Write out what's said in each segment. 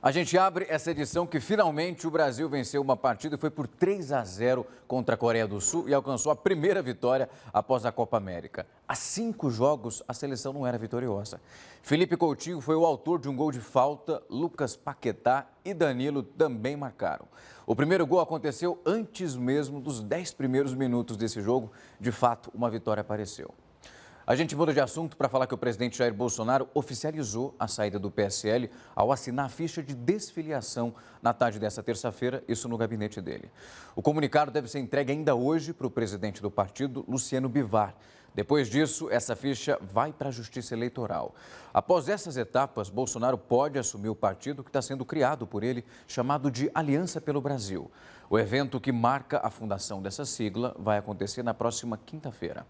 A gente abre essa edição que finalmente o Brasil venceu uma partida e foi por 3-0 contra a Coreia do Sul e alcançou a primeira vitória após a Copa América. Há 5 jogos, a seleção não era vitoriosa. Felipe Coutinho foi o autor de um gol de falta, Lucas Paquetá e Danilo também marcaram. O primeiro gol aconteceu antes mesmo dos 10 primeiros minutos desse jogo. De fato, uma vitória apareceu. A gente muda de assunto para falar que o presidente Jair Bolsonaro oficializou a saída do PSL ao assinar a ficha de desfiliação na tarde desta terça-feira, isso no gabinete dele. O comunicado deve ser entregue ainda hoje para o presidente do partido, Luciano Bivar. Depois disso, essa ficha vai para a Justiça Eleitoral. Após essas etapas, Bolsonaro pode assumir o partido que está sendo criado por ele, chamado de Aliança pelo Brasil. O evento que marca a fundação dessa sigla vai acontecer na próxima quinta-feira.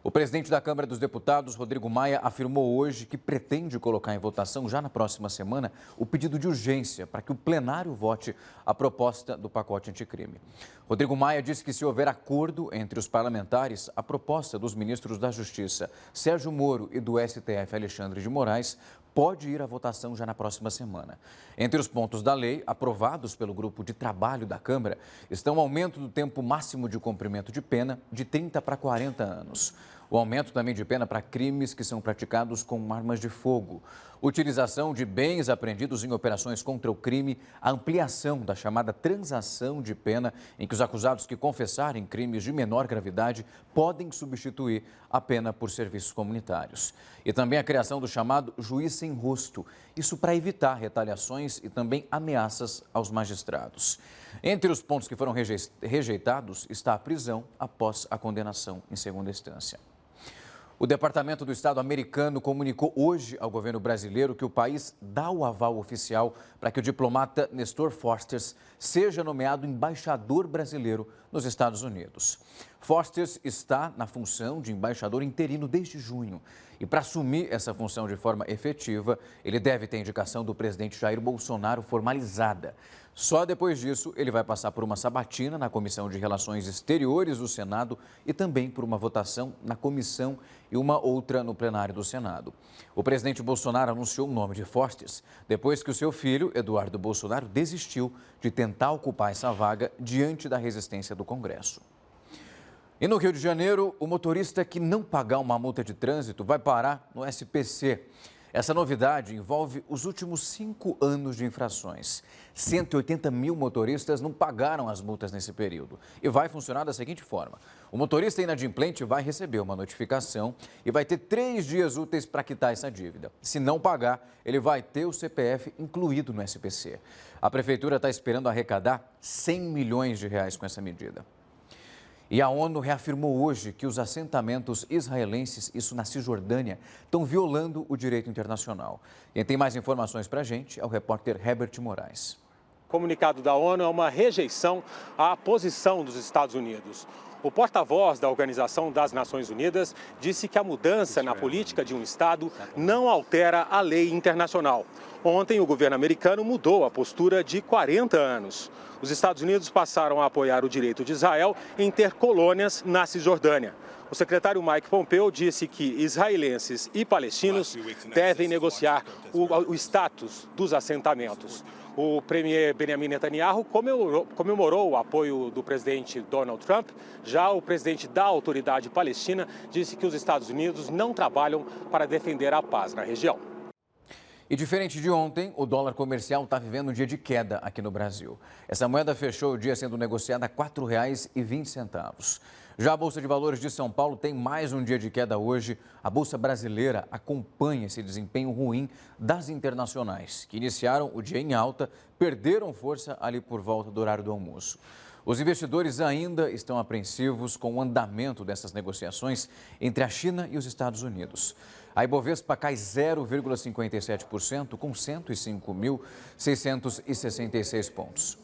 O presidente da Câmara dos Deputados, Rodrigo Maia, afirmou hoje que pretende colocar em votação já na próxima semana o pedido de urgência para que o plenário vote a proposta do pacote anticrime. Rodrigo Maia disse que se houver acordo entre os parlamentares, a proposta dos ministros da Justiça, Sérgio Moro, e do STF, Alexandre de Moraes, pode ir à votação já na próxima semana. Entre os pontos da lei, aprovados pelo grupo de trabalho da Câmara, estão o aumento do tempo máximo de cumprimento de pena de 30 para 40 anos. O aumento também de pena para crimes que são praticados com armas de fogo. Utilização de bens apreendidos em operações contra o crime, a ampliação da chamada transação de pena, em que os acusados que confessarem crimes de menor gravidade podem substituir a pena por serviços comunitários. E também a criação do chamado juiz sem rosto, isso para evitar retaliações e também ameaças aos magistrados. Entre os pontos que foram rejeitados está a prisão após a condenação em segunda instância. O Departamento do Estado americano comunicou hoje ao governo brasileiro que o país dá o aval oficial para que o diplomata Nestor Forsters seja nomeado embaixador brasileiro nos Estados Unidos. Forsters está na função de embaixador interino desde junho. E para assumir essa função de forma efetiva, ele deve ter indicação do presidente Jair Bolsonaro formalizada. Só depois disso, ele vai passar por uma sabatina na Comissão de Relações Exteriores do Senado e também por uma votação na comissão e uma outra no plenário do Senado. O presidente Bolsonaro anunciou o nome de Forsters depois que o seu filho, Eduardo Bolsonaro, desistiu de tentar ocupar essa vaga diante da resistência do Congresso. E no Rio de Janeiro, o motorista que não pagar uma multa de trânsito vai parar no SPC. Essa novidade envolve os últimos 5 anos de infrações. 180 mil motoristas não pagaram as multas nesse período. E vai funcionar da seguinte forma: o motorista inadimplente vai receber uma notificação e vai ter 3 dias úteis para quitar essa dívida. Se não pagar, ele vai ter o CPF incluído no SPC. A Prefeitura está esperando arrecadar 100 milhões de reais com essa medida. E a ONU reafirmou hoje que os assentamentos israelenses, isso na Cisjordânia, estão violando o direito internacional. Quem tem mais informações para a gente é o repórter Herbert Moraes. O comunicado da ONU é uma rejeição à posição dos Estados Unidos. O porta-voz da Organização das Nações Unidas disse que a mudança na política de um Estado não altera a lei internacional. Ontem, o governo americano mudou a postura de 40 anos. Os Estados Unidos passaram a apoiar o direito de Israel em ter colônias na Cisjordânia. O secretário Mike Pompeo disse que israelenses e palestinos devem negociar o status dos assentamentos. O premier Benjamin Netanyahu comemorou o apoio do presidente Donald Trump. Já o presidente da Autoridade Palestina disse que os Estados Unidos não trabalham para defender a paz na região. E diferente de ontem, o dólar comercial está vivendo um dia de queda aqui no Brasil. Essa moeda fechou o dia sendo negociada a R$ 4,20. Já a Bolsa de Valores de São Paulo tem mais um dia de queda hoje. A Bolsa brasileira acompanha esse desempenho ruim das internacionais, que iniciaram o dia em alta, perderam força ali por volta do horário do almoço. Os investidores ainda estão apreensivos com o andamento dessas negociações entre a China e os Estados Unidos. A Ibovespa cai 0,57% com 105.666 pontos.